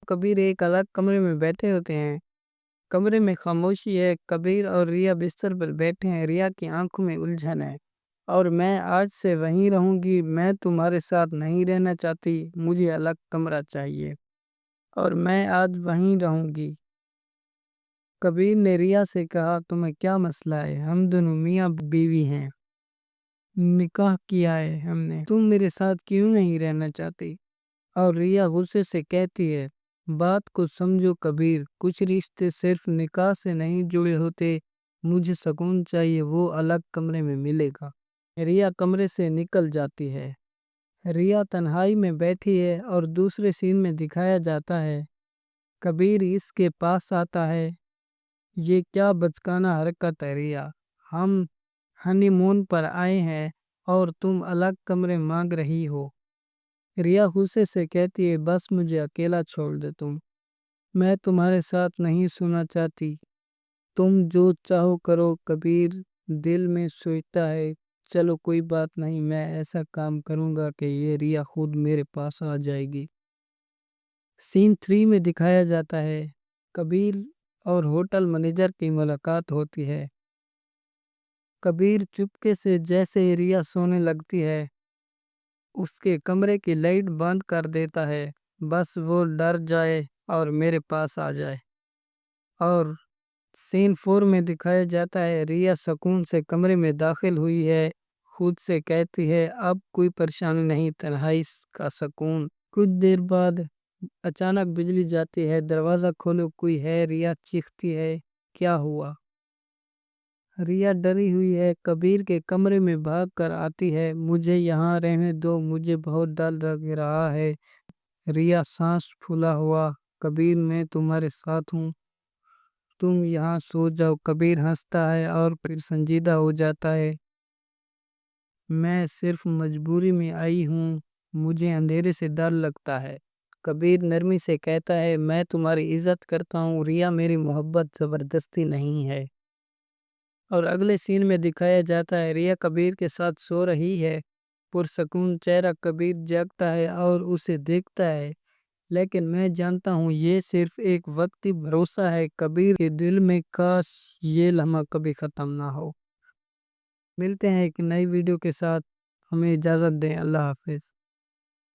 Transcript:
کبیر ایک الگ کمرے میں بیٹھے ہوتے ہیں۔ کمرے میں خاموشی ہے، کبیر اور ریا بستر پر بیٹھے ہیں۔ ریا کی آنکھوں میں الجھن ہے۔ اور میں آج سے وہیں رہوں گی، میں تمہارے ساتھ نہیں رہنا چاہتی، مجھے الگ کمرہ چاہیے اور میں آج وہیں رہوں گی۔ کبیر نے ریا سے کہا، تمہیں کیا مسئلہ ہے؟ ہم دونوں میاں بیوی ہیں، نکاح کیا ہے ہم نے، تم میرے ساتھ کیوں نہیں رہنا چاہتی؟ اور ریا غصے سے کہتی ہے، بات کو سمجھو کبیر، کچھ رشتے صرف نکاح سے نہیں جڑے ہوتے، مجھے سکون چاہیے، وہ الگ کمرے میں ملے گا۔ ریا کمرے سے نکل جاتی ہے۔ ریا تنہائی میں بیٹھی ہے اور دوسرے سین میں دکھایا جاتا ہے کبیر اس کے پاس آتا ہے۔ یہ کیا بچکانہ حرکت ہے ریا، ہم ہنی مون پر آئے ہیں اور تم الگ کمرے مانگ رہی ہو۔ ریا غصے سے کہتی ہے، بس مجھے اکیلا چھوڑ دے، میں تمہارے ساتھ نہیں سونا چاہتی، تم جو چاہو کرو۔ کبیر دل میں سوچتا ہے، چلو کوئی بات نہیں، میں ایسا کام کروں گا کہ یہ ریا خود میرے پاس آ جائے گی۔ سین 3 میں دکھایا جاتا ہے کبیر اور ہوٹل مینیجر کی ملاقات ہوتی ہے۔ کبیر چپکے سے جیسے ہی ریا سونے لگتی ہے اس کے کمرے کی لائٹ بند کر دیتا ہے، بس وہ ڈر جائے اور میرے پاس آ جائے۔ اور سین 4 میں دکھایا جاتا ہے ریا سکون سے کمرے میں داخل ہوئی ہے، خود سے کہتی ہے اب کوئی پریشانی نہیں، تنہائی کا سکون۔ کچھ دیر بعد اچانک بجلی جاتی ہے، دروازہ کھولو، کوئی ہے؟ ریا چیختی ہے، کیا ہوا؟ ریا ڈری ہوئی ہے، کبیر کے کمرے میں بھاگ کر آتی ہے، مجھے یہاں رہنے دو، مجھے بہت ڈر لگ رہا ہے۔ ریا سانس پھولا ہوا، کبیر میں تمہارے ساتھ ہوں، تم یہاں سو جاؤ۔ کبیر ہنستا ہے اور پھر سنجیدہ ہو جاتا ہے، میں صرف مجبوری میں آئی ہوں، مجھے اندھیرے سے ڈر لگتا ہے۔ کبیر نرمی سے کہتا ہے، میں تمہاری عزت کرتا ہوں ریا، میری محبت زبردستی نہیں ہے۔ اور اگلے سین میں دکھایا جاتا ہے ریا کبیر کے ساتھ سو رہی ہے، پرسکون چہرہ۔ کبیر جاگتا ہے اور اسے دیکھتا ہے، لیکن میں جانتا ہوں یہ صرف ایک وقتی بھروسہ ہے۔ کبیر کے دل میں کاش یہ لمحہ کبھی ختم نہ ہو۔ ملتے ہیں ایک نئی ویڈیو کے ساتھ، ہمیں اجازت دیں، اللہ حافظ۔